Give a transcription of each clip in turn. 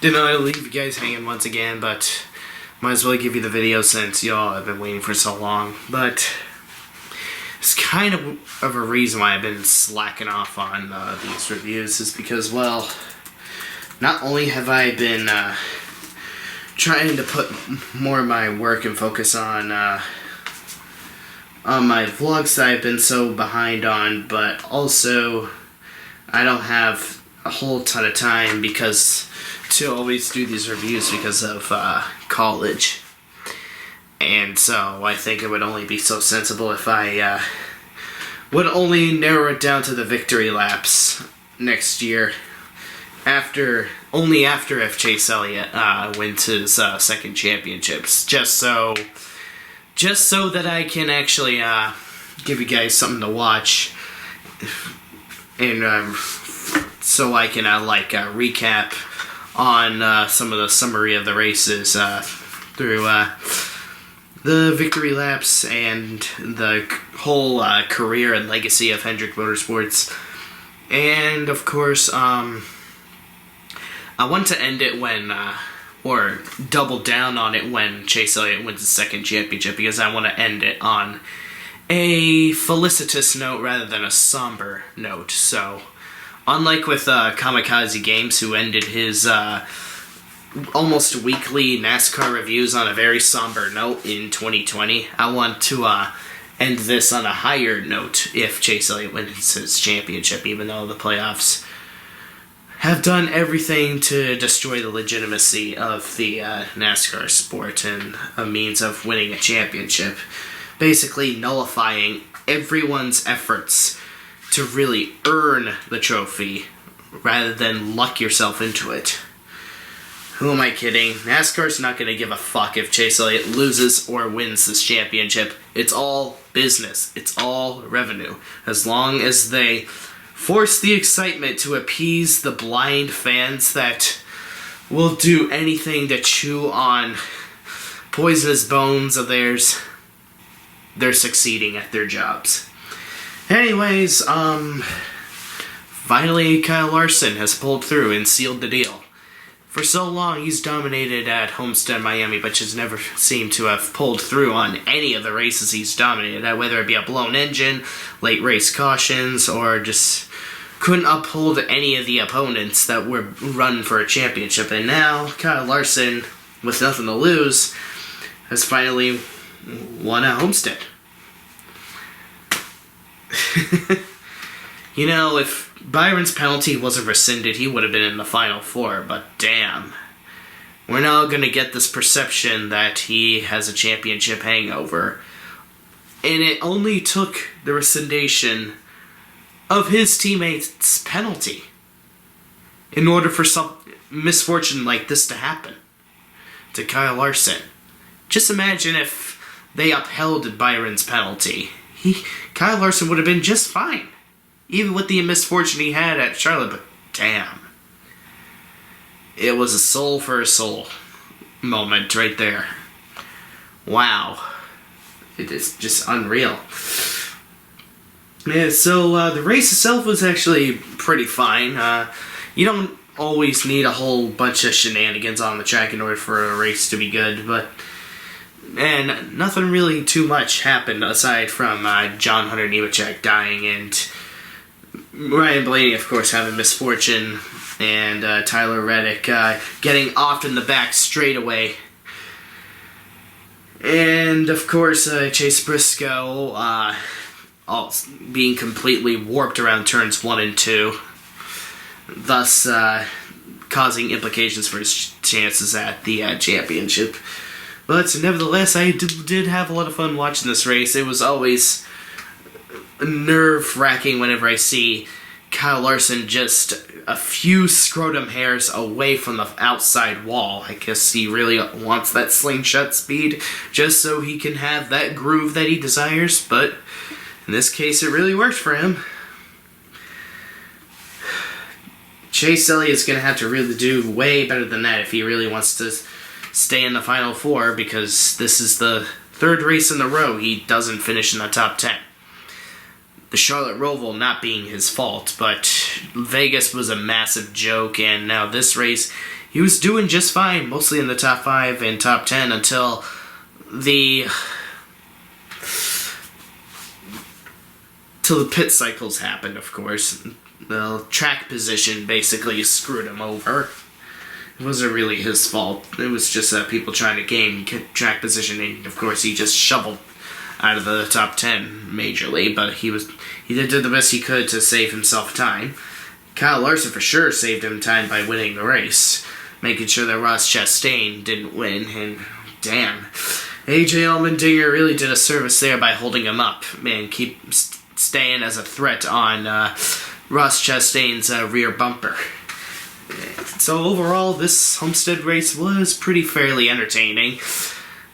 Didn't want to leave you guys hanging once again, but might as well give you the video since y'all have been waiting for so long. But it's kind of a reason why I've been slacking off on these reviews is because, well, not only have I been trying to put more of my work and focus on my vlogs that I've been so behind on, but also I don't have a whole ton of time to always do these reviews because of college. And so I think it would only be so sensible if I would only narrow it down to the victory laps next year, only after if Chase Elliott wins his second championships, just so that I can actually give you guys something to watch, and so I can recap on some of the summary of the races through the victory laps and the whole career and legacy of Hendrick Motorsports. And of course, I want to end it when, or double down on it when Chase Elliott wins his second championship, because I want to end it on a felicitous note rather than a somber note. So, unlike with Kamikaze Games, who ended his almost weekly NASCAR reviews on a very somber note in 2020, I want to end this on a higher note if Chase Elliott wins his championship, even though the playoffs have done everything to destroy the legitimacy of the NASCAR sport and a means of winning a championship, basically nullifying everyone's efforts to really earn the trophy rather than luck yourself into it. Who am I kidding? NASCAR's not going to give a fuck if Chase Elliott loses or wins this championship. It's all business. It's all revenue. As long as they force the excitement to appease the blind fans that will do anything to chew on poisonous bones of theirs, they're succeeding at their jobs. Anyways, finally Kyle Larson has pulled through and sealed the deal. For so long, he's dominated at Homestead, Miami, but has never seemed to have pulled through on any of the races he's dominated at, whether it be a blown engine, late race cautions, or just couldn't uphold any of the opponents that were running for a championship. And now, Kyle Larson, with nothing to lose, has finally won at Homestead. You know, if Byron's penalty wasn't rescinded, he would have been in the Final Four, but damn. We're now going to get this perception that he has a championship hangover. And it only took the rescindation of his teammate's penalty in order for some misfortune like this to happen to Kyle Larson. Just imagine if they upheld Byron's penalty. Kyle Larson would have been just fine, even with the misfortune he had at Charlotte, but damn. It was a soul for a soul moment right there. Wow. It is just unreal. Yeah, so the race itself was actually pretty fine. You don't always need a whole bunch of shenanigans on the track in order for a race to be good, and nothing really too much happened aside from John Hunter Nemechek dying and Ryan Blaney, of course, having misfortune, and Tyler Reddick getting off in the back straightaway. And, of course, Chase Briscoe being completely warped around turns 1 and 2, thus causing implications for his chances at the championship. But nevertheless, I did have a lot of fun watching this race. It was always nerve-wracking whenever I see Kyle Larson just a few scrotum hairs away from the outside wall. I guess he really wants that slingshot speed just so he can have that groove that he desires, but in this case it really worked for him. Chase Elliott's going to have to really do way better than that if he really wants to stay in the Final Four, because this is the third race in a row he doesn't finish in the top 10. The Charlotte Roval not being his fault, but Vegas was a massive joke, and now this race, he was doing just fine, mostly in the top 5 and top 10 until the pit cycles happened, of course. The track position basically screwed him over. It wasn't really his fault. It was just people trying to gain track position, and of course he just shoveled out of the top 10 majorly, but he did the best he could to save himself time. Kyle Larson for sure saved him time by winning the race, making sure that Ross Chastain didn't win, and damn, AJ Allmendinger really did a service there by holding him up and keep staying as a threat on Ross Chastain's rear bumper. So overall, this Homestead race was pretty fairly entertaining.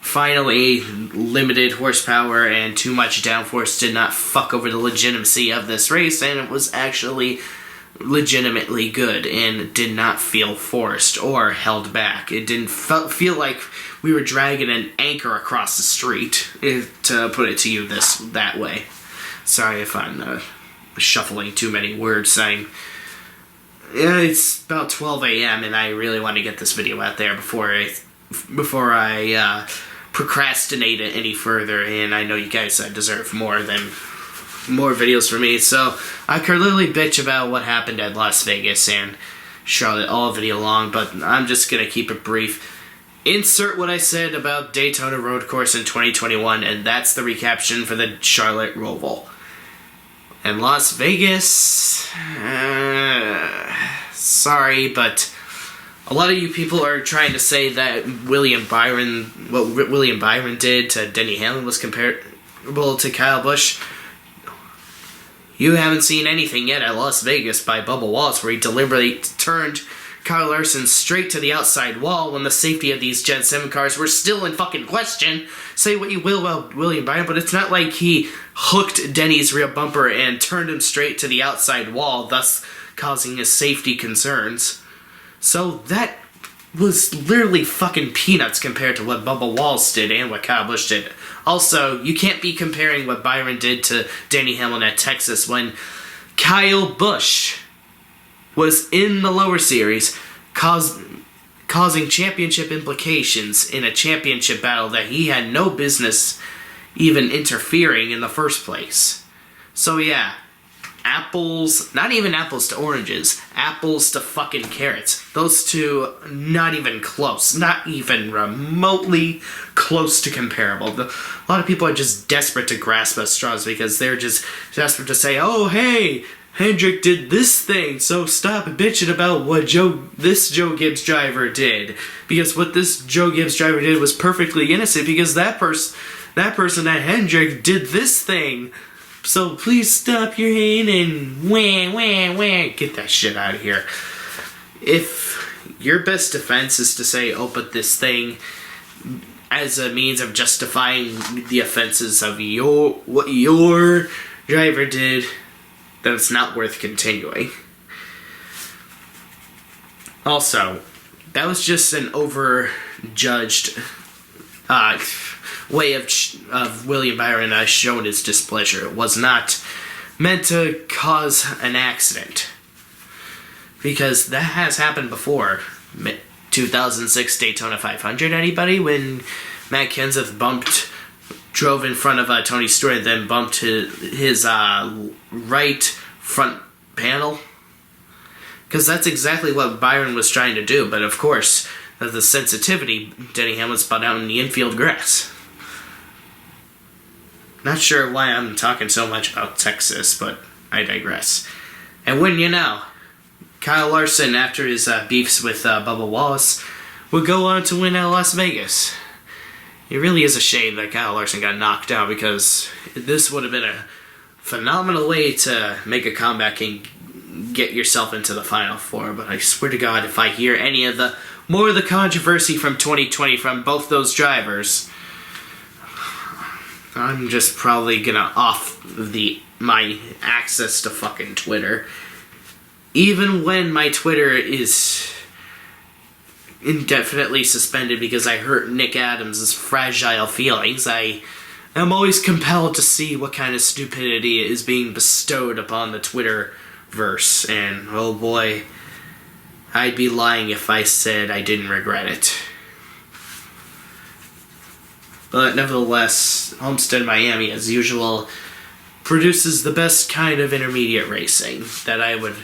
Finally, limited horsepower and too much downforce did not fuck over the legitimacy of this race, and it was actually legitimately good and did not feel forced or held back. It didn't feel like we were dragging an anchor across the street, to put it to you that way. Sorry if I'm shuffling too many words saying... Yeah, it's about 12 a.m. and I really want to get this video out there before I procrastinate it any further, and I know you guys deserve more videos from me, so I could literally bitch about what happened at Las Vegas and Charlotte all video long, but I'm just going to keep it brief. Insert what I said about Daytona Road Course in 2021, and that's the recaption for the Charlotte Roval. And Las Vegas, sorry, but a lot of you people are trying to say that what William Byron did to Denny Hamlin was comparable to Kyle Busch. You haven't seen anything yet at Las Vegas by Bubba Wallace, where he deliberately turned Kyle Larson straight to the outside wall when the safety of these Gen 7 cars were still in fucking question. Say what you will about William Byron, but it's not like he hooked Denny's rear bumper and turned him straight to the outside wall, thus causing his safety concerns. So that was literally fucking peanuts compared to what Bubba Wallace did and what Kyle Busch did. Also, you can't be comparing what Byron did to Denny Hamlin at Texas when Kyle Busch was in the lower series, causing championship implications in a championship battle that he had no business even interfering in the first place. So yeah, apples, not even apples to oranges, apples to fucking carrots. Those two, not even close, not even remotely close to comparable. A lot of people are just desperate to grasp at straws because they're just desperate to say, oh hey, Hendrick did this thing, so stop bitching about what this Joe Gibbs driver did. Because what this Joe Gibbs driver did was perfectly innocent, because that person at Hendrick did this thing. So please stop your hand and wah. Get that shit out of here. If your best defense is to say, oh, but this thing, as a means of justifying the offenses of what your driver did, then it's not worth continuing. Also, that was just an overjudged way of William Byron showing his displeasure. It was not meant to cause an accident, because that has happened before. 2006 Daytona 500, anybody? When Matt Kenseth drove in front of Tony Stewart and then bumped his right front panel? Because that's exactly what Byron was trying to do, but of course, the sensitivity, Denny Hamlin spun out in the infield grass. Not sure why I'm talking so much about Texas, but I digress. And wouldn't you know, Kyle Larson, after his beefs with Bubba Wallace, would go on to win at Las Vegas. It really is a shame that Kyle Larson got knocked out, because this would have been a phenomenal way to make a comeback and get yourself into the Final Four. But I swear to God, if I hear any of the more of the controversy from 2020 from both those drivers, I'm just probably gonna off my access to fucking Twitter. Even when my Twitter is indefinitely suspended because I hurt Nick Adams' fragile feelings, I am always compelled to see what kind of stupidity is being bestowed upon the Twitterverse. And oh boy, I'd be lying if I said I didn't regret it. But nevertheless, Homestead Miami, as usual, produces the best kind of intermediate racing that I would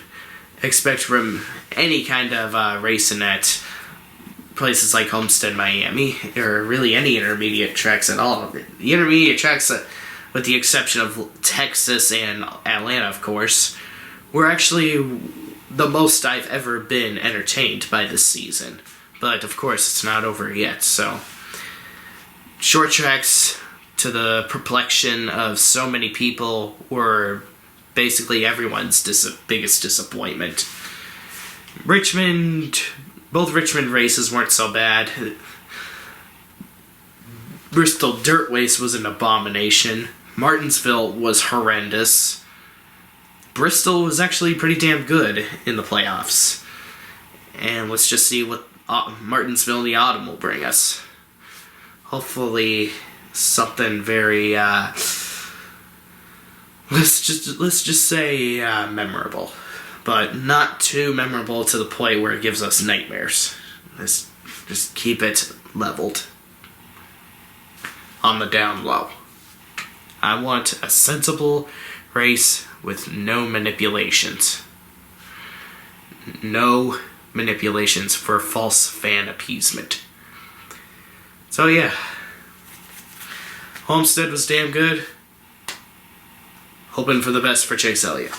expect from any kind of racing at places like Homestead Miami, or really any intermediate tracks at all. The intermediate tracks, with the exception of Texas and Atlanta, of course, were actually the most I've ever been entertained by this season. But of course, it's not over yet, so short tracks, to the perplexion of so many people, were basically everyone's biggest disappointment. Both Richmond races weren't so bad. Bristol Dirt Race was an abomination. Martinsville was horrendous. Bristol was actually pretty damn good in the playoffs. And let's just see what Martinsville in the autumn will bring us. Hopefully something very let's just say memorable, but not too memorable to the point where it gives us nightmares. Let's just keep it leveled on the down low. I want a sensible race with no manipulations. No manipulations for false fan appeasement. So yeah, Homestead was damn good. Hoping for the best for Chase Elliott.